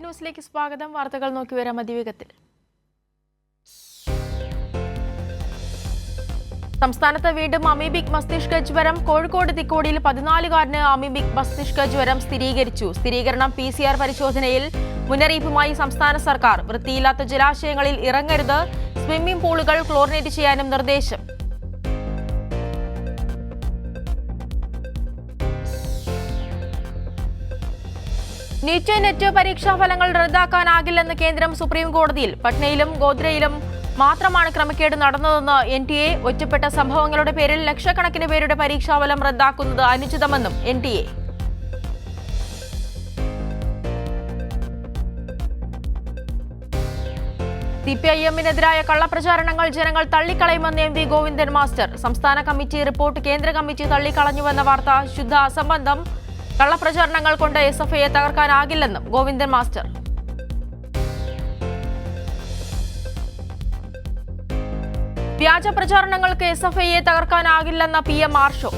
ന്യൂസിലേക്ക് സ്വാഗതം. വാർത്തകൾ നോക്കി വരാം അതിവേഗത്തിൽ. സംസ്ഥാനത്ത് വീണ്ടും അമീബിക് മസ്തിഷ്ക ജ്വരം. കോഴിക്കോട് തിക്കോടിയിൽ 14-കാരന് അമീബിക് മസ്തിഷ്ക ജ്വരം സ്ഥിരീകരിച്ചു. സ്ഥിരീകരണം PCR പരിശോധനയിൽ. മുന്നറിയിപ്പുമായി സംസ്ഥാന സർക്കാർ. വൃത്തിയില്ലാത്ത ജലാശയങ്ങളിൽ ഇറങ്ങരുത്. സ്വിമ്മിംഗ് പൂളുകൾ ക്ലോറിനേറ്റ് ചെയ്യാനും നിർദ്ദേശം. നീറ്റ് നെറ്റ് പരീക്ഷാ ഫലങ്ങൾ റദ്ദാക്കാനാകില്ലെന്ന് കേന്ദ്രം സുപ്രീം കോടതിയിൽ. പട്നയിലും ഗോദ്രയിലും മാത്രമാണ് ക്രമക്കേട് നടന്നതെന്ന് NTA. ഒറ്റപ്പെട്ട സംഭവങ്ങളുടെ പേരിൽ ലക്ഷക്കണക്കിന് പേരുടെ പരീക്ഷാഫലം റദ്ദാക്കുന്നത് അനുചിതമെന്നും NTA. CPIM-നെതിരായ കള്ളപ്രചാരണങ്ങൾ ജനങ്ങൾ തള്ളിക്കളയുമെന്ന് MV ഗോവിന്ദൻ മാസ്റ്റർ. സംസ്ഥാന കമ്മിറ്റി റിപ്പോർട്ട് കേന്ദ്ര കമ്മിറ്റി തള്ളിക്കളഞ്ഞുവെന്ന വാർത്ത ശുദ്ധ അസംബന്ധം. കള്ളപ്രചാരണങ്ങൾ കൊണ്ട് SFIയെ തകർക്കാനാകില്ലെന്നും ഗോവിന്ദൻ മാസ്റ്റർ. വ്യാജ പ്രചാരണങ്ങൾക്ക് SFIയെ തകർക്കാനാകില്ലെന്ന PM ആർഷോ.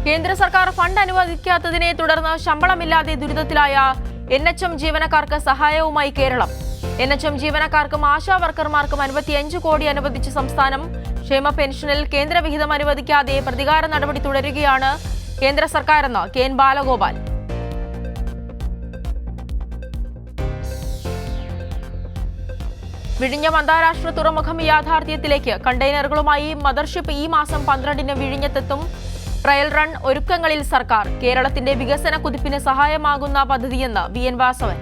കേന്ദ്ര സർക്കാർ ഫണ്ട് അനുവദിക്കാത്തതിനെ തുടർന്ന് ശമ്പളമില്ലാതെ ദുരിതത്തിലായ NHM ജീവനക്കാർക്ക് സഹായവുമായി കേരളം. NHM ജീവനക്കാർക്കും ആശാ വർക്കർമാർക്കും 55 കോടി അനുവദിച്ച സംസ്ഥാനം. ക്ഷേമ പെൻഷനിൽ കേന്ദ്ര വിഹിതം അനുവദിക്കാതെ പ്രതികാര നടപടി തുടരുകയാണ് കേന്ദ്ര സർക്കാരെന്ന് KN ബാലഗോപാൽ. വിഴിഞ്ഞം അന്താരാഷ്ട്ര തുറമുഖം യാഥാർത്ഥ്യത്തിലേക്ക്. കണ്ടെയ്നറുകളുമായി മദർഷിപ്പ് ഈ മാസം 12-ന് വിഴിഞ്ഞത്തെത്തും. ട്രയൽ റൺ ഒരുക്കങ്ങളിൽ സർക്കാർ. കേരളത്തിന്റെ വികസന കുതിപ്പിന് സഹായമാകുന്ന പദ്ധതിയെന്ന് VN വാസവൻ.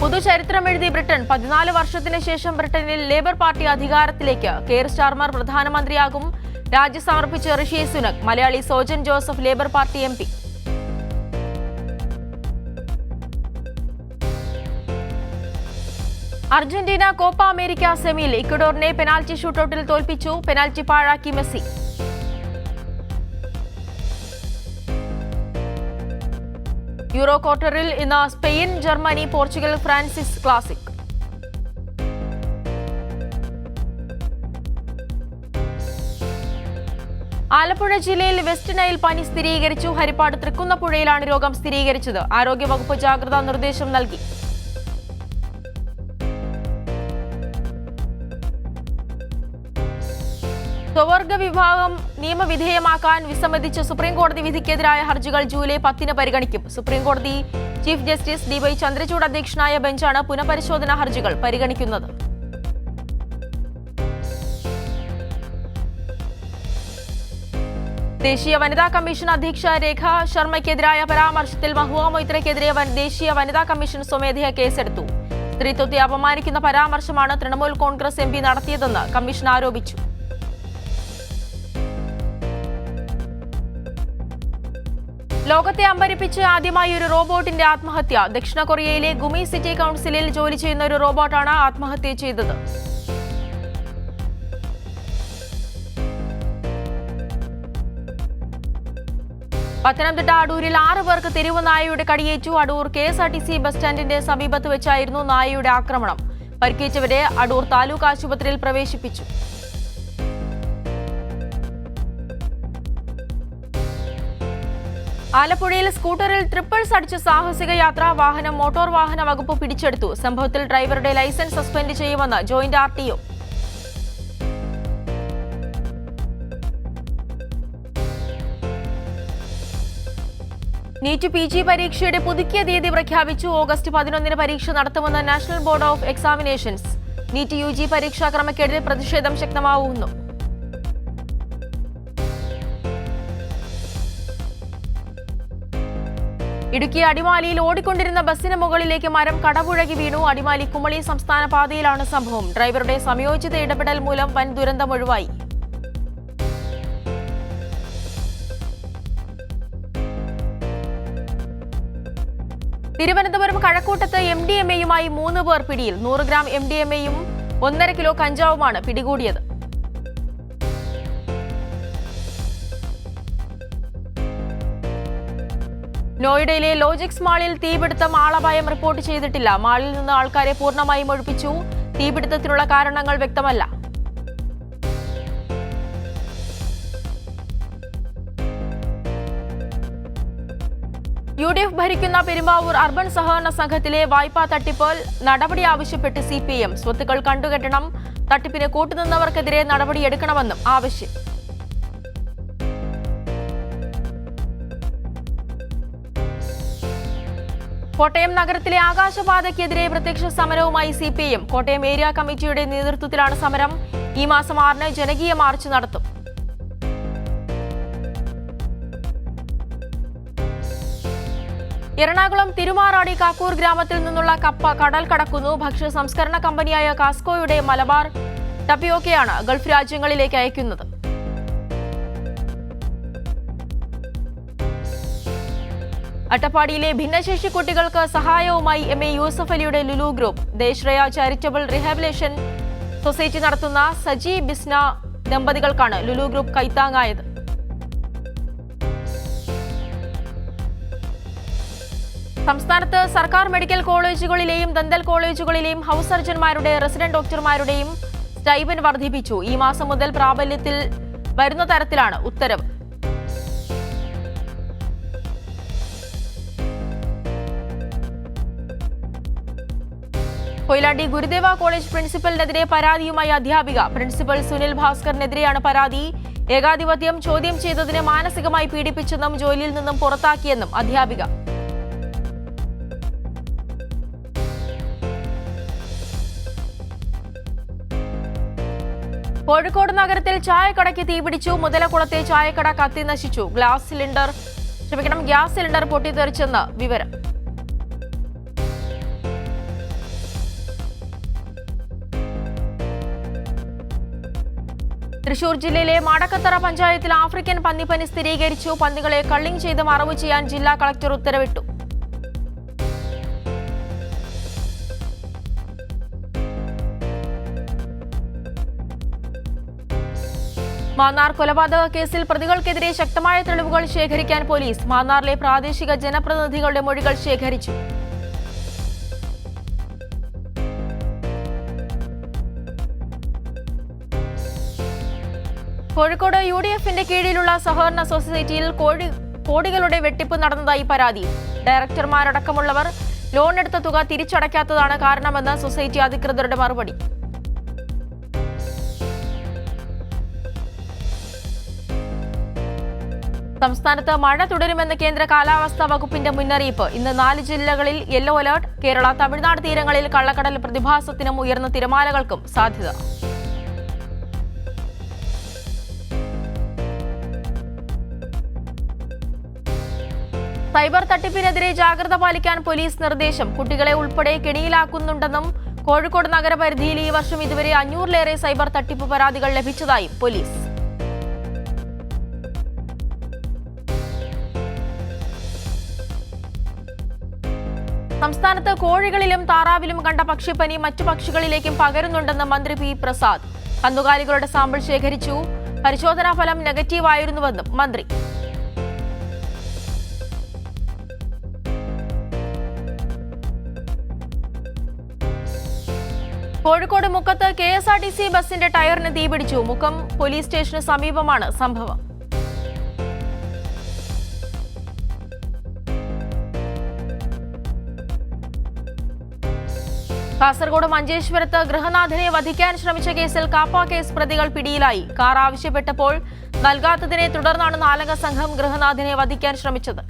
പുതുചരിത്രമെഴുതി ബ്രിട്ടൻ. 14 വർഷത്തിന് ശേഷം ബ്രിട്ടനിൽ ലേബർ പാർട്ടി അധികാരത്തിലേക്ക്. കെയർ സ്റ്റാർമർ പ്രധാനമന്ത്രിയാകും. രാജി സമർപ്പിച്ച് Rishi Sunak. Malayali Sojan Joseph Labour party MP. Argentina Copa America സെമിയിൽ. ഇക്വഡോറിനെ പെനാൽറ്റി ഷൂട്ടൌട്ടിൽ തോൽപ്പിച്ചു. പെനാൽറ്റി പാഴാക്കി മെസ്സി. യൂറോ ക്വാർട്ടറിൽ ഇന്ന് Spain, Germany, Portugal, Francis classic. Alappuzha ജില്ലയിൽ വെസ്റ്റ് നൈൽ പനി സ്ഥിരീകരിച്ചു. ഹരിപ്പാട് തൃക്കുന്നപ്പുഴയിലാണ് രോഗം സ്ഥിരീകരിച്ചത്. ആരോഗ്യവകുപ്പ് ജാഗ്രതാ നിർദ്ദേശം നൽകി. സ്വവർഗ വിഭാഗം നിയമവിധേയമാക്കാൻ വിസമ്മതിച്ച സുപ്രീംകോടതി വിധിക്കെതിരായ ഹർജികൾ ജൂലൈ 10-ന് പരിഗണിക്കും. സുപ്രീംകോടതി ചീഫ് ജസ്റ്റിസ് DY ചന്ദ്രചൂഡ് അധ്യക്ഷനായ ബെഞ്ചാണ് പുനഃപരിശോധനാ ഹർജികൾ പരിഗണിക്കുന്നത്. ദേശീയ വനിതാ കമ്മീഷൻ അധ്യക്ഷ രേഖ ശർമ്മയ്ക്കെതിരായ പരാമർശത്തിൽ മഹുവ മൊയ്ത്രയ്ക്കെതിരെ ദേശീയ വനിതാ കമ്മീഷൻ സ്വമേധയാ കേസെടുത്തു. സ്ത്രീത്വത്തെ അപമാനിക്കുന്ന പരാമർശമാണ് തൃണമൂൽ കോൺഗ്രസ് MP നടത്തിയതെന്ന് കമ്മീഷൻ ആരോപിച്ചു. ലോകത്തെ അമ്പരിപ്പിച്ച് ആദ്യമായി ഒരു റോബോട്ടിന്റെ ആത്മഹത്യ. ദക്ഷിണ കൊറിയയിലെ ഗുമി സിറ്റി കൗൺസിലിൽ ജോലി ചെയ്യുന്ന ഒരു റോബോട്ടാണ് ആത്മഹത്യ ചെയ്തത്. പത്തനംതിട്ട അടൂരിൽ 6 പേർക്ക് തെരുവ് നായയുടെ കടിയേറ്റു. അടൂർ KSRTC ബസ് സ്റ്റാൻഡിന്റെ സമീപത്ത് വെച്ചായിരുന്നു നായയുടെ ആക്രമണം. പരിക്കേറ്റവരെ അടൂർ താലൂക്ക് ആശുപത്രിയിൽ പ്രവേശിപ്പിച്ചു. ആലപ്പുഴയിൽ സ്കൂട്ടറിൽ ട്രിപ്പിൾസ് അടിച്ച് സാഹസിക യാത്ര. വാഹനം മോട്ടോർ വാഹന വകുപ്പ് പിടിച്ചെടുത്തു. സംഭവത്തിൽ ഡ്രൈവറുടെ ലൈസൻസ് സസ്പെൻഡ് ചെയ്യുമെന്ന് ജോയിന്റ് RTO. നീറ്റ് PG പരീക്ഷയുടെ പുതുക്കിയ തീയതി പ്രഖ്യാപിച്ചു. ഓഗസ്റ്റ് 11-ന് പരീക്ഷ നടത്തുമെന്ന് national board of examinations. NEET UG പരീക്ഷാ ക്രമക്കേടിൽ പ്രതിഷേധം ശക്തമാവുന്നു. ഇടുക്കി അടിമാലിയിൽ ഓടിക്കൊണ്ടിരുന്ന ബസിന് മുകളിലേക്ക് മരം കടപുഴകി വീണു. അടിമാലി കുമളി സംസ്ഥാന പാതയിലാണ് സംഭവം. ഡ്രൈവറുടെ സമയോചിത ഇടപെടൽ മൂലം വൻ ദുരന്തം ഒഴിവായി. തിരുവനന്തപുരം കഴക്കൂട്ടത്ത് MDMA-യുമായി 3 പേർ പിടിയിൽ. 100 ഗ്രാം MDMA-യും 1.5 കിലോ കഞ്ചാവുമാണ് പിടികൂടിയത്. നോയിഡയിലെ ലോജിക്സ് മാളിൽ തീപിടുത്തം. ആളപായം റിപ്പോർട്ട് ചെയ്തിട്ടില്ല. മാളിൽ നിന്ന് ആൾക്കാരെ പൂർണ്ണമായും ഒഴിപ്പിച്ചു. തീപിടുത്തത്തിനുള്ള കാരണങ്ങൾ വ്യക്തമല്ല. UDF ഭരിക്കുന്ന പെരുമ്പാവൂർ അർബൻ സഹകരണ സംഘത്തിലെ വായ്പാ തട്ടിപ്പ് നടപടി ആവശ്യപ്പെട്ട് CPM. സ്വത്തുക്കൾ കണ്ടുകെട്ടണം, തട്ടിപ്പിന് കൂട്ടുനിന്നവർക്കെതിരെ നടപടിയെടുക്കണമെന്നും ആവശ്യം. കോട്ടയം നഗരത്തിലെ ആകാശപാതയ്ക്കെതിരെ പ്രത്യക്ഷ സമരവുമായി CPM. കോട്ടയം ഏരിയ കമ്മിറ്റിയുടെ നേതൃത്വത്തിലാണ് സമരം. ഈ മാസം 6-ന് ജനകീയ മാർച്ച് നടത്തും. എറണാകുളം തിരുമാറാടി കാക്കൂർ ഗ്രാമത്തിൽ നിന്നുള്ള കപ്പ കടൽ കടക്കുന്നു. ഭക്ഷ്യ സംസ്കരണ കമ്പനിയായ കാസ്കോയുടെ മലബാർ ടപ്പിയോക്കയാണ് ഗൾഫ് രാജ്യങ്ങളിലേക്ക് അയക്കുന്നത്. അട്ടപ്പാടിയിലെ ഭിന്നശേഷി കുട്ടികൾക്ക് സഹായവുമായി MA യൂസഫ് അലിയുടെ Lulu group. Deshashraya charitable rehabilitation society നടത്തുന്ന സജി ബിസ്ന ദമ്പതികൾക്കാണ് ലുലു ഗ്രൂപ്പ് കൈത്താങ്ങായത്. സംസ്ഥാനത്ത് സർക്കാർ മെഡിക്കൽ കോളേജുകളിലെയും ദന്തൽ കോളേജുകളിലെയും ഹൌസ് സർജൻമാരുടെ റെസിഡന്റ് ഡോക്ടർമാരുടെയും സ്റ്റൈപ്പൻഡ് വർദ്ധിപ്പിച്ചു. ഈ മാസം മുതൽ പ്രാബല്യത്തിൽ വരുന്ന തരത്തിലാണ് ഉത്തരവ്. കൊയിലാണ്ടി ഗുരുദേവ കോളേജ് പ്രിൻസിപ്പലിനെതിരെ പരാതിയുമായി അധ്യാപിക. പ്രിൻസിപ്പൽ സുനിൽ ഭാസ്കറിനെതിരെയാണ് പരാതി. ഏകാധിപത്യം ചോദ്യം ചെയ്തതിന് മാനസികമായി പീഡിപ്പിച്ചെന്നും ജോലിയിൽ നിന്നും പുറത്താക്കിയെന്നും അധ്യാപിക. കോഴിക്കോട് നഗരത്തിൽ ചായക്കടയ്ക്ക് തീപിടിച്ചു. മുതലക്കുളത്തെ ചായക്കട കത്തി നശിച്ചു. ഗ്യാസ് സിലിണ്ടർ പൊട്ടിത്തെറിച്ചെന്ന് വിവരം. തൃശൂർ ജില്ലയിലെ മാടക്കത്തറ പഞ്ചായത്തിൽ ആഫ്രിക്കൻ പന്നിപ്പനി സ്ഥിരീകരിച്ചു. പന്നികളെ കള്ളിങ് ചെയ്ത് മറവ് ചെയ്യാൻ ജില്ലാ കളക്ടർ ഉത്തരവിട്ടു. മാന്നാർ കൊലപാതക കേസിൽ പ്രതികൾക്കെതിരെ ശക്തമായ തെളിവുകൾ ശേഖരിക്കാൻ പോലീസ്. മാന്നാറിലെ പ്രാദേശിക ജനപ്രതിനിധികളുടെ മൊഴികൾ ശേഖരിച്ചു. കോഴിക്കോട് UDFന്റെ കീഴിലുള്ള സഹകരണ സൊസൈറ്റിയിൽ കോടികളുടെ വെട്ടിപ്പ് നടന്നതായി പരാതി. ഡയറക്ടർമാരടക്കമുള്ളവർ ലോൺ എടുത്ത തുക തിരിച്ചടയ്ക്കാത്തതാണ് കാരണമെന്ന് സൊസൈറ്റി അധികൃതരുടെ മറുപടി. സംസ്ഥാനത്ത് മഴ തുടരുമെന്ന് കേന്ദ്ര കാലാവസ്ഥാ വകുപ്പിന്റെ മുന്നറിയിപ്പ്. ഇന്ന് 4 ജില്ലകളിൽ യെല്ലോ അലർട്ട്. കേരള തമിഴ്നാട് തീരങ്ങളിൽ കള്ളക്കടൽ പ്രതിഭാസത്തിനും ഉയർന്ന തിരമാലകൾക്കും സാധ്യത. സൈബർ തട്ടിപ്പിനെതിരെ ജാഗ്രത പാലിക്കാൻ പോലീസ് നിർദ്ദേശം. കുട്ടികളെ ഉൾപ്പെടെ കെണിയിലാക്കുന്നുണ്ടെന്നും കോഴിക്കോട് നഗരപരിധിയിൽ ഈ വർഷം ഇതുവരെ 500-ലേറെ സൈബർ തട്ടിപ്പ് പരാതികൾ ലഭിച്ചതായും പോലീസ്. സംസ്ഥാനത്ത് കോഴികളിലും താറാവിലും കണ്ട പക്ഷിപ്പനി മറ്റു പക്ഷികളിലേക്കും പകരുന്നുണ്ടെന്ന് മന്ത്രി P. പ്രസാദ്. കന്നുകാലികളുടെ സാമ്പിൾ ശേഖരിച്ചു. പരിശോധനാ ഫലം നെഗറ്റീവ് ആയിരുന്നുവെന്നും മന്ത്രി. കോഴിക്കോട് മുക്കത്ത് KSRTC ബസിന്റെ ടയറിന് തീപിടിച്ചു. മുക്കം പോലീസ് സ്റ്റേഷന് സമീപമാണ് സംഭവം. കാസർഗോഡ് മഞ്ചേശ്വരത്ത് ഗൃഹനാഥനെ വധിക്കാൻ ശ്രമിച്ച കേസിൽ കാപ്പ കേസ് പ്രതികൾ പിടിയിലായി. കാർ ആവശ്യപ്പെട്ടപ്പോൾ നൽകാത്തതിനെ തുടർന്നാണ് 4-അംഗ സംഘം ഗൃഹനാഥനെ വധിക്കാൻ ശ്രമിച്ചത്.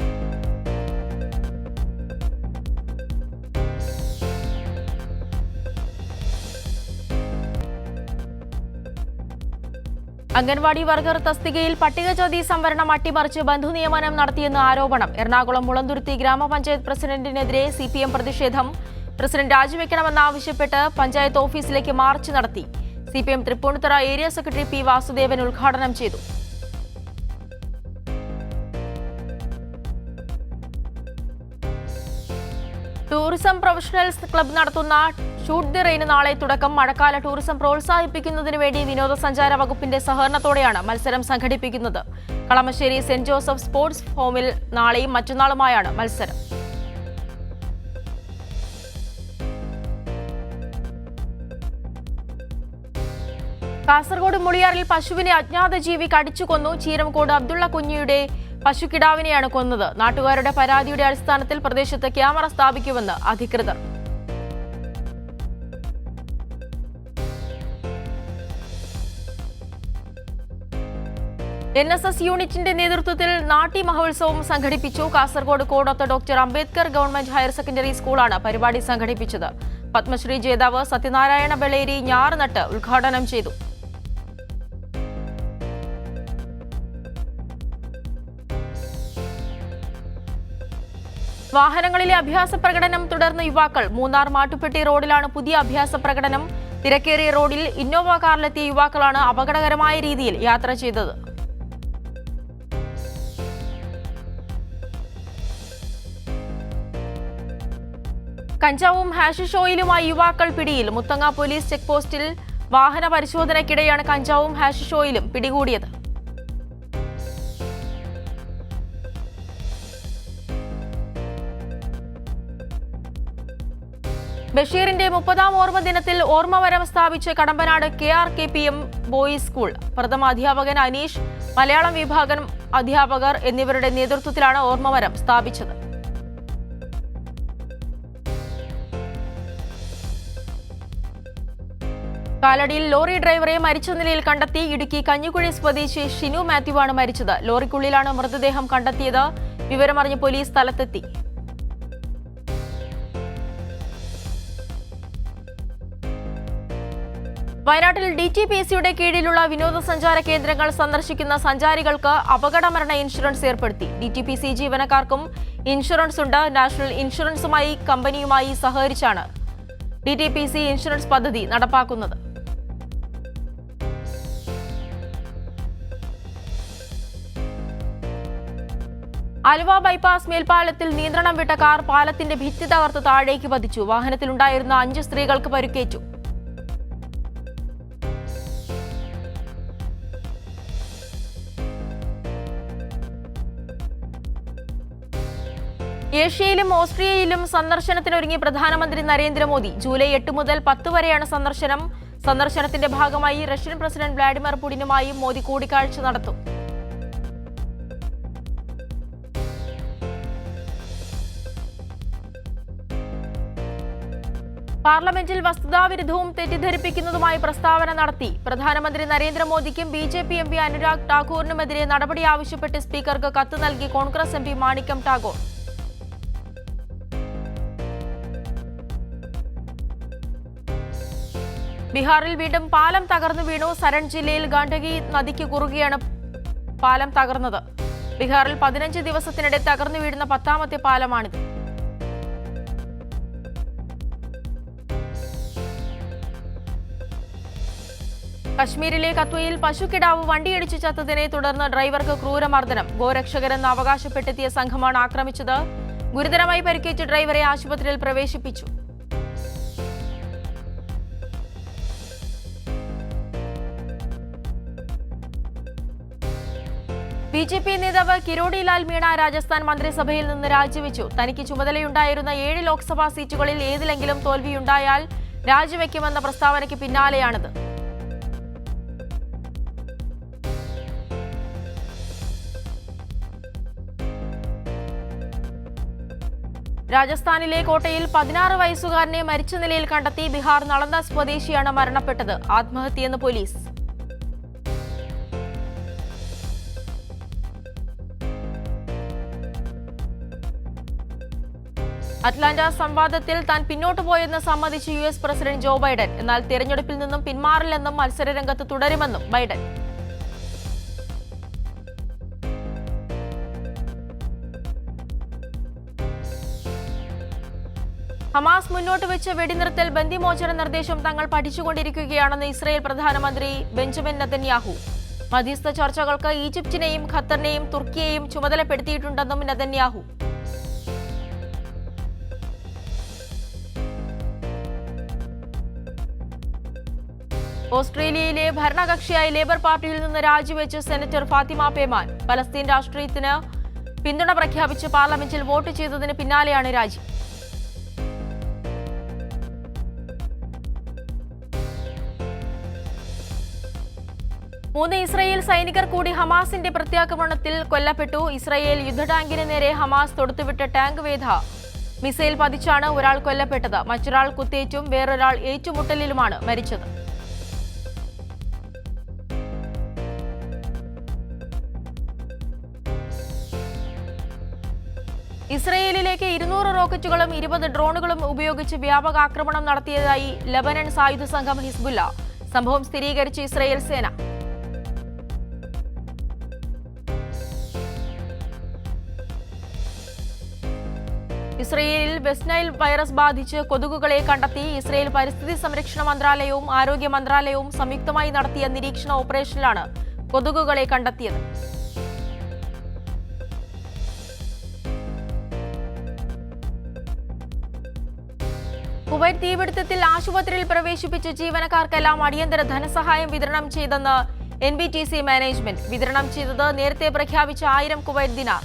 അംഗൻവാടി വർക്കർ തസ്തികയിൽ പട്ടികജാതി സംവരണം അട്ടിമറിച്ച് ബന്ധുനിയമനം നടത്തിയെന്ന് ആരോപണം. എറണാകുളം മുളന്തുരുത്തി ഗ്രാമപഞ്ചായത്ത് പ്രസിഡന്റിനെതിരെ CPM പ്രതിഷേധം. പ്രസിഡന്റ് രാജിവെക്കണമെന്നാവശ്യപ്പെട്ട് പഞ്ചായത്ത് ഓഫീസിലേക്ക് മാർച്ച് നടത്തി. CPM Thrippunithura area secretary P. Vasudevan ഉദ്ഘാടനം ചെയ്തു. ടൂറിസം പ്രൊഫഷണൽസ് ക്ലബ്ബ് നടത്തുന്ന ഷൂട്ട് ദി റെയിന് നാളെ തുടക്കം. മഴക്കാല ടൂറിസം പ്രോത്സാഹിപ്പിക്കുന്നതിനു വേണ്ടി വിനോദസഞ്ചാര വകുപ്പിന്റെ സഹകരണത്തോടെയാണ് മത്സരം സംഘടിപ്പിക്കുന്നത്. കളമശ്ശേരി സെന്റ് ജോസഫ് സ്പോർട്സ് ഹോമിൽ നാളെയും മറ്റന്നാളുമായാണ് മത്സരം. കാസർഗോഡ് മുളിയാറിൽ പശുവിനെ അജ്ഞാത ജീവി കടിച്ചു കൊന്നു. ചീരംകോട് അബ്ദുള്ള കുഞ്ഞിയുടെ പശുക്കിടാവിനെയാണ് കൊന്നത്. നാട്ടുകാരുടെ പരാതിയുടെ അടിസ്ഥാനത്തിൽ പ്രദേശത്ത് ക്യാമറ സ്ഥാപിക്കുമെന്ന് അധികൃതർ. NSS യൂണിറ്റിന്റെ നേതൃത്വത്തിൽ നാട്ടി മഹോത്സവം സംഘടിപ്പിച്ചു. Kasaragod Kodath doctor Ambedkar government higher secondary സ്കൂളാണ് പരിപാടി സംഘടിപ്പിച്ചത്. പത്മശ്രീ ജേതാവ് സത്യനാരായണ ബളേരി ഞാറുനട്ട് ഉദ്ഘാടനം ചെയ്തു. വാഹനങ്ങളിലെ അഭ്യാസ പ്രകടനം തുടർന്ന് യുവാക്കൾ. മൂന്നാർ മാട്ടുപ്പെട്ടി റോഡിലാണ് പുതിയ അഭ്യാസ പ്രകടനം. തിരക്കേറിയ റോഡിൽ ഇന്നോവ കാറിലെത്തിയ യുവാക്കളാണ് അപകടകരമായ രീതിയിൽ യാത്ര ചെയ്തത്. കഞ്ചാവും ഹാഷിഷ് ഓയിലുമായി യുവാക്കൾ പിടിയിൽ. മുത്തങ്ങ പോലീസ് ചെക്ക് പോസ്റ്റിൽ വാഹന പരിശോധനയ്ക്കിടെയാണ് കഞ്ചാവും ഹാഷിഷ് ഓയിലും പിടികൂടിയത്. ബഷീറിന്റെ 30ാം ഓർമ്മ ദിനത്തിൽ ഓർമ്മമരം സ്ഥാപിച്ച് കടമ്പനാട് KRKPM ബോയ്സ് സ്കൂൾ. പ്രഥമ അധ്യാപകൻ അനീഷ്, മലയാളം വിഭാഗം അധ്യാപകർ എന്നിവരുടെ നേതൃത്വത്തിലാണ് ഓർമ്മമരം സ്ഥാപിച്ചത്. കാലടിയിൽ ലോറി ഡ്രൈവറെ മരിച്ച നിലയിൽ കണ്ടെത്തി. ഇടുക്കി കഞ്ഞിക്കുഴി സ്വദേശി ഷിനു മാത്യുവാണ് മരിച്ചത്. ലോറിക്കുള്ളിലാണ് മൃതദേഹം കണ്ടെത്തിയത്. വിവരമറിഞ്ഞ് പോലീസ് സ്ഥലത്തെത്തി. വയനാട്ടിൽ DTPCയുടെ കീഴിലുള്ള വിനോദസഞ്ചാര കേന്ദ്രങ്ങൾ സന്ദർശിക്കുന്ന സഞ്ചാരികൾക്ക് അപകടമരണ ഇൻഷുറൻസ് ഏർപ്പെടുത്തി. DTPC ജീവനക്കാർക്കും ഇൻഷുറൻസ് ഉണ്ട്. നാഷണൽ ഇൻഷുറൻസുമായി കമ്പനിയുമായി സഹകരിച്ചാണ് DTPC ഇൻഷുറൻസ് പദ്ധതി നടപ്പാക്കുന്നത്. ആലുവ ബൈപ്പാസ് മേൽപ്പാലത്തിൽ നിയന്ത്രണം വിട്ട കാർ പാലത്തിന്റെ ഭിത്തി തകർത്ത് താഴേക്ക് പതിച്ചു. വാഹനത്തിലുണ്ടായിരുന്ന 5 സ്ത്രീകൾക്ക് പരിക്കേറ്റു. ഏഷ്യയിലും ഓസ്ട്രിയയിലും സന്ദർശനത്തിനൊരുങ്ങി പ്രധാനമന്ത്രി നരേന്ദ്രമോദി. ജൂലൈ 8 മുതൽ 10 വരെയാണ് സന്ദർശനം. സന്ദർശനത്തിന്റെ ഭാഗമായി റഷ്യൻ പ്രസിഡന്റ് വ്ളാഡിമിർ പുടിനുമായും മോദി കൂടിക്കാഴ്ച നടത്തും. പാർലമെന്റിൽ വസ്തുതാവിരുദ്ധവും തെറ്റിദ്ധരിപ്പിക്കുന്നതുമായി പ്രസ്താവന നടത്തി. പ്രധാനമന്ത്രി നരേന്ദ്രമോദിക്കും BJP MP അനുരാഗ് ഠാക്കൂറിനുമെതിരെ നടപടി ആവശ്യപ്പെട്ട് സ്പീക്കർക്ക് കത്ത് നൽകി കോൺഗ്രസ് MP മാണിക്കം ടാഗോർ. ബീഹാറിൽ വീണ്ടും പാലം തകർന്നു വീണു. സരൺ ജില്ലയിൽ ഗണ്ഡകി നദിക്ക് കുറുകെയാണ് പാലം തകർന്നത്. ബീഹാറിൽ 15 ദിവസത്തിനിടെ തകർന്നു വീഴുന്ന 10ാമത്തെ പാലമാണിത്. കശ്മീരിലെ കത്വയിൽ പശുക്കിടാവ് വണ്ടിയിടിച്ച് ചത്തതിനെ തുടർന്ന് ഡ്രൈവർക്ക് ക്രൂരമർദ്ദനം. ഗോരക്ഷകരെന്ന് അവകാശപ്പെട്ടെത്തിയ സംഘമാണ് ആക്രമിച്ചത്. ഗുരുതരമായി പരിക്കേറ്റ ഡ്രൈവറെ ആശുപത്രിയിൽ പ്രവേശിപ്പിച്ചു. BJP നേതാവ് കിരോടിലാൽ മീണ രാജസ്ഥാൻ മന്ത്രിസഭയിൽ നിന്ന് രാജിവെച്ചു. തനിക്ക് ചുമതലയുണ്ടായിരുന്ന 7 ലോക്സഭാ സീറ്റുകളിൽ ഏതിലെങ്കിലും തോൽവിയുണ്ടായാൽ രാജിവെക്കുമെന്ന പ്രസ്താവനയ്ക്ക് പിന്നാലെയാണിത്. രാജസ്ഥാനിലെ കോട്ടയിൽ 16 വയസ്സുകാരനെ മരിച്ച നിലയിൽ കണ്ടെത്തി. ബീഹാർ നളന്ദ സ്വദേശിയാണ് മരണപ്പെട്ടത്. ആത്മഹത്യയെന്ന് പോലീസ്. അറ്റ്ലാന്റ സംവാദത്തിൽ താൻ പിന്നോട്ടു പോയെന്ന് സമ്മതിച്ച് US പ്രസിഡന്റ് ജോ ബൈഡൻ. എന്നാൽ തിരഞ്ഞെടുപ്പിൽ നിന്നും പിന്മാറില്ലെന്നും മത്സരരംഗത്ത് തുടരുമെന്നും ബൈഡൻ. ഹമാസ് മുന്നോട്ട് വെച്ച വെടിനിർത്തൽ ബന്ദിമോചന നിർദ്ദേശം തങ്ങൾ പഠിച്ചുകൊണ്ടിരിക്കുകയാണെന്ന് ഇസ്രായേൽ പ്രധാനമന്ത്രി ബെഞ്ചമിൻ നെതന്യാഹു. മധ്യസ്ഥ ചർച്ചകൾക്ക് ഈജിപ്തിനെയും ഖത്തറിനെയും തുർക്കിയെയും ചുമതലപ്പെടുത്തിയിട്ടുണ്ടെന്നും നെതന്യാഹു. ഓസ്ട്രേലിയയിലെ ഭരണകക്ഷിയായ ലേബർ പാർട്ടിയിൽ നിന്ന് രാജിവെച്ച് സെനറ്റർ ഫാത്തിമ പേമാൻ. പലസ്തീൻ രാഷ്ട്രീയത്തിന് പിന്തുണ പ്രഖ്യാപിച്ച് പാർലമെന്റിൽ വോട്ട് ചെയ്തതിന് പിന്നാലെയാണ് രാജി. 3 ഇസ്രായേൽ സൈനികർ കൂടി ഹമാസിന്റെ പ്രത്യാക്രമണത്തിൽ കൊല്ലപ്പെട്ടു. ഇസ്രായേൽ യുദ്ധടാങ്കിന് നേരെ ഹമാസ് തൊടുത്തുവിട്ട ടാങ്ക് വേധ മിസൈൽ പതിച്ചാണ് ഒരാൾ കൊല്ലപ്പെട്ടത്. മറ്റൊരാൾ കുത്തേറ്റും വേറൊരാൾ ഏറ്റുമുട്ടലിലുമാണ് മരിച്ചത്. ഇസ്രയേലിലേക്ക് 200 റോക്കറ്റുകളും 20 ഡ്രോണുകളും ഉപയോഗിച്ച് വ്യാപക ആക്രമണം നടത്തിയതായി ലെബനൻ സായുധ സംഘം ഹിസ്ബുല്ല. സംഭവം സ്ഥിരീകരിച്ച് ഇസ്രയേൽ സേന. ഇസ്രയേലിൽ വെസ്റ്റ് നൈൽ വൈറസ് ബാധിച്ച് കൊതുകുകളെ കണ്ടെത്തി. ഇസ്രയേൽ പരിസ്ഥിതി സംരക്ഷണ മന്ത്രാലയവും ആരോഗ്യ മന്ത്രാലയവും സംയുക്തമായി നടത്തിയ നിരീക്ഷണ ഓപ്പറേഷനിലാണ് കൊതുകുകളെ കണ്ടെത്തിയത്. കുവൈറ്റ് തീപിടുത്തത്തിൽ ആശുപത്രിയിൽ പ്രവേശിപ്പിച്ച ജീവനക്കാർക്കെല്ലാം അടിയന്തര ധനസഹായം വിതരണം ചെയ്തെന്ന് NBTC മാനേജ്മെന്റ്. വിതരണം ചെയ്തത് നേരത്തെ പ്രഖ്യാപിച്ച 1000 കുവൈറ്റ് ദിനാർ.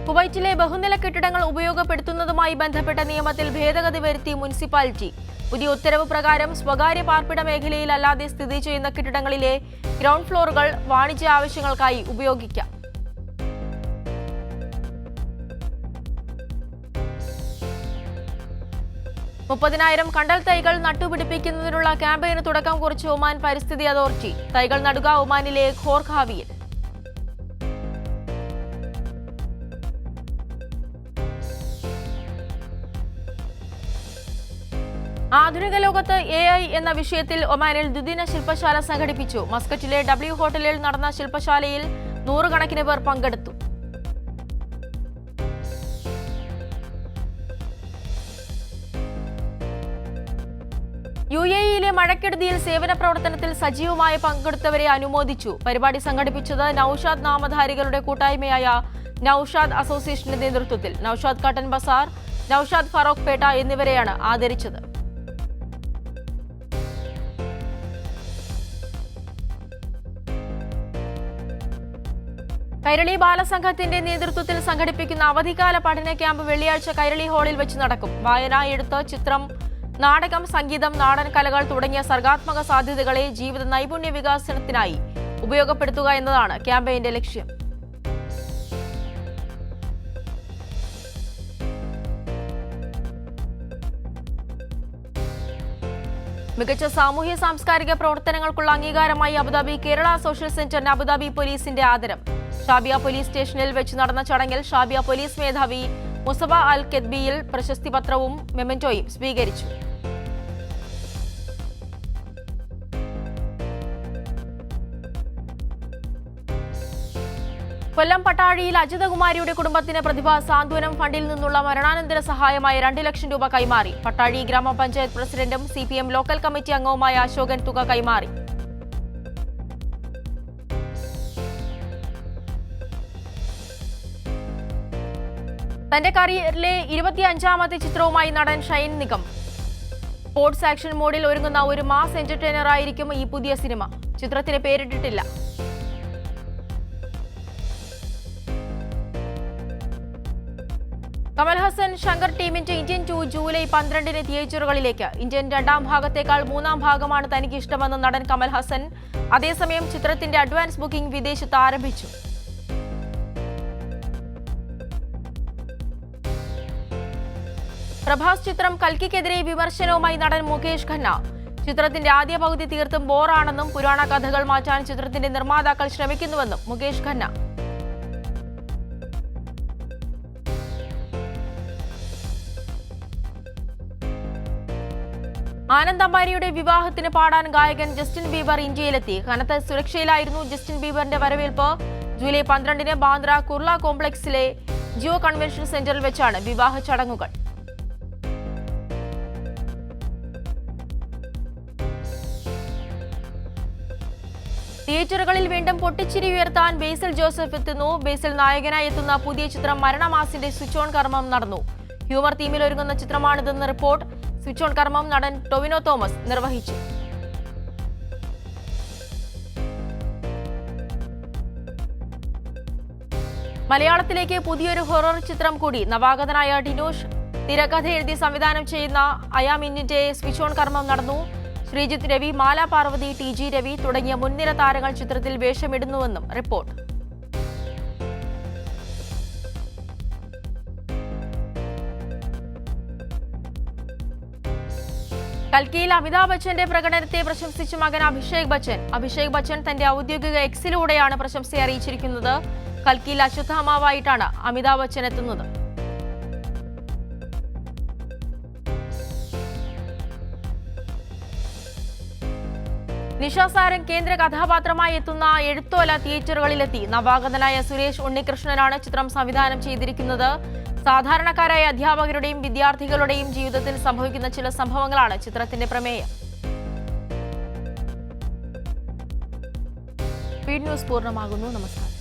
കുവൈറ്റിലെ ബഹുനില കെട്ടിടങ്ങൾ ഉപയോഗപ്പെടുത്തുന്നതുമായി ബന്ധപ്പെട്ട നിയമത്തിൽ ഭേദഗതി വരുത്തി മുനിസിപ്പാലിറ്റി. പുതിയ ഉത്തരവ് പ്രകാരം സ്വകാര്യ പാർപ്പിട മേഖലയിൽ അല്ലാതെ സ്ഥിതി ചെയ്യുന്ന കെട്ടിടങ്ങളിലെ ഗ്രൗണ്ട് ഫ്ലോറുകൾ വാണിജ്യ ആവശ്യങ്ങൾക്കായി ഉപയോഗിക്കാം. $30,000 കണ്ടൽ തൈകൾ നട്ടുപിടിപ്പിക്കുന്നതിനുള്ള ക്യാമ്പയിന് തുടക്കം കുറിച്ച് ഒമാൻ പരിസ്ഥിതി അതോറിറ്റി. തൈകൾ നടുക ഒമാനിലെ ഖോർഖാവിയിൽ. ആധുനിക ലോകത്ത് AI എന്ന വിഷയത്തിൽ ഒമാനിൽ ദ്വിദിന ശില്പശാല സംഘടിപ്പിച്ചു. മസ്കറ്റിലെ W ഹോട്ടലിൽ നടന്ന ശില്പശാലയിൽ 100 കണക്കിന് പേർ പങ്കെടുത്തു. UAE-യിലെ മഴക്കെടുതിയിൽ സേവന പ്രവർത്തനത്തിൽ സജീവമായി പങ്കെടുത്തവരെ അനുമോദിച്ചു. പരിപാടി സംഘടിപ്പിച്ചത് നൌഷാദ് നാമധാരികളുടെ കൂട്ടായ്മയായ നൌഷാദ് അസോസിയേഷന്റെ നേതൃത്വത്തിൽ. നൌഷാദ് കട്ടൻ ബസാർ, നൌഷാദ് ഫറോക്ക് പേട്ട എന്നിവരെയാണ് ആദരിച്ചത്. കൈരളി ബാലസംഘത്തിന്റെ നേതൃത്വത്തിൽ സംഘടിപ്പിക്കുന്ന അവധിക്കാല പഠന ക്യാമ്പ് വെള്ളിയാഴ്ച കൈരളി ഹാളിൽ വെച്ച് നടക്കും. വായന, എഴുത്ത്, ചിത്രം, നാടകം, സംഗീതം, നാടൻ കലകൾ തുടങ്ങിയ സർഗാത്മക സാധ്യതകളെ ജീവിത നൈപുണ്യ വികാസനത്തിനായി ഉപയോഗപ്പെടുത്തുക എന്നതാണ് ക്യാമ്പയിന്റെ ലക്ഷ്യം. മികച്ച സാമൂഹ്യ സാംസ്കാരിക പ്രവർത്തനങ്ങൾക്കുള്ള അംഗീകാരമായി അബുദാബി കേരള സോഷ്യൽ സെന്ററിന് അബുദാബി പോലീസിന്റെ ആദരം. ഷാബിയ പോലീസ് സ്റ്റേഷനിൽ വെച്ച് നടന്ന ചടങ്ങിൽ ഷാബിയ പോലീസ് മേധാവി മുസബ അൽ കെദ്ബിയിൽ പ്രശസ്തി പത്രവും മെമന്റോയും സ്വീകരിച്ചു. കൊല്ലം പട്ടാഴിയിൽ അജിതകുമാരിയുടെ കുടുംബത്തിന് പ്രതിഭ സാന്ത്വനം ഫണ്ടിൽ നിന്നുള്ള മരണാനന്തര സഹായമായി 2 ലക്ഷം രൂപ കൈമാറി. പട്ടാഴി ഗ്രാമപഞ്ചായത്ത് പ്രസിഡന്റും CPM ലോക്കൽ കമ്മിറ്റി അംഗവുമായ അശോകൻ തുക കൈമാറി. തന്റെ കരിയറിലെ 25ാമത്തെ ചിത്രവുമായി നടൻ ഷൈൻ നിഗം. സ്പോർട്സ് ആക്ഷൻ മോഡിൽ ഒരുങ്ങുന്ന ഒരു മാസ് എന്റർടൈനർ ആയിരിക്കും ഈ പുതിയ സിനിമ. ചിത്രത്തിന് പേരിട്ടിട്ടില്ല. കമൽ ഹസൻ ശങ്കർ ടീമിന്റെ ഇന്ത്യൻ 2 ജൂലൈ 12-ന് തിയേറ്ററുകളിലേക്ക്. ഇന്ത്യൻ 2ാം ഭാഗത്തേക്കാൾ 3ാം ഭാഗമാണ് തനിക്ക് ഇഷ്ടമെന്ന് നടൻ കമൽ ഹസൻ. അതേസമയം ചിത്രത്തിന്റെ അഡ്വാൻസ് ബുക്കിംഗ് വിദേശത്ത് ആരംഭിച്ചു. പ്രഭാസ് ചിത്രം കൽക്കിക്കെതിരെ വിമർശനവുമായി നടൻ മുകേഷ് ഖന്ന. ചിത്രത്തിന്റെ ആദ്യ പകുതി തീർത്തും ബോറാണെന്നും പുരാണ കഥകൾ മാറ്റാൻ ചിത്രത്തിന്റെ നിർമ്മാതാക്കൾ ശ്രമിക്കുന്നുവെന്നും മുകേഷ് ഖന്ന. ആനന്ദ് അംബാനിയുടെ വിവാഹത്തിന് പാടാൻ ഗായകൻ ജസ്റ്റിൻ ബീബർ ഇന്ത്യയിലെത്തി. കനത്ത സുരക്ഷയിലായിരുന്നു ജസ്റ്റിൻ ബീബറിന്റെ വരവേൽപ്പ്. ജൂലൈ 12-ന് ബാന്ദ്ര കുർള കോംപ്ലക്സിലെ ജിയോ കൺവെൻഷൻ സെന്ററിൽ വെച്ചാണ് വിവാഹ ചടങ്ങുകൾ. തിയേറ്ററുകളിൽ വീണ്ടും പൊട്ടിച്ചിരി ഉയർത്താൻ ബേസിൽ ജോസഫ് എത്തുന്നു. ബേസിൽ നായകനായി എത്തുന്ന പുതിയ ചിത്രം മരണമാസിന്റെ സ്വിച്ച് ഓൺ കർമ്മം നടന്നു. ഹ്യൂമർ തീമിൽ ഒരുങ്ങുന്ന ചിത്രമാണിതെന്ന് റിപ്പോർട്ട്. സ്വിച്ച് ഓൺ കർമ്മം നടൻ ടൊവിനോ തോമസ് നിർവഹിച്ചു. മലയാളത്തിലേക്ക് പുതിയൊരു ഹൊറർ ചിത്രം കൂടി. നവാഗതനായ ഡിനോഷ് തിരക്കഥ എഴുതി സംവിധാനം ചെയ്യുന്ന അയാമിന്നിന്റെ സ്വിച്ച് ഓൺ കർമ്മം നടന്നു. ശ്രീജിത്ത് രവി, മാല പാർവതി, TG രവി തുടങ്ങിയ മുൻനിര താരങ്ങൾ ചിത്രത്തിൽ വേഷമിടുന്നുവെന്നും റിപ്പോർട്ട്. കൽക്കിയിൽ അമിതാഭ് ബച്ചന്റെ പ്രകടനത്തെ പ്രശംസിച്ച മകൻ അഭിഷേക് ബച്ചൻ തന്റെ ഔദ്യോഗിക എക്സിലൂടെയാണ് പ്രശംസ അറിയിച്ചിരിക്കുന്നത്. കൽക്കിയിൽ അശ്വത്ഥാമാവായിട്ടാണ് അമിതാഭ് ബച്ചൻ എത്തുന്നത്. നിഷ സാരൻ കേന്ദ്ര കഥാപാത്രമായി എത്തുന്ന എഴുത്തോല തിയേറ്ററുകളിലെത്തി. നവാഗതനായ സുരേഷ് ഉണ്ണികൃഷ്ണനാണ് ചിത്രം സംവിധാനം ചെയ്തിരിക്കുന്നത്. സാധാരണക്കാരായ അധ്യാപകരുടെയും വിദ്യാർത്ഥികളുടെയും ജീവിതത്തിൽ സംഭവിക്കുന്ന ചില സംഭവങ്ങളാണ് ചിത്രത്തിന്റെ പ്രമേയം. സ്പീഡ് ന്യൂസ് പൂർണ്ണമാകുന്നു. നമസ്കാരം.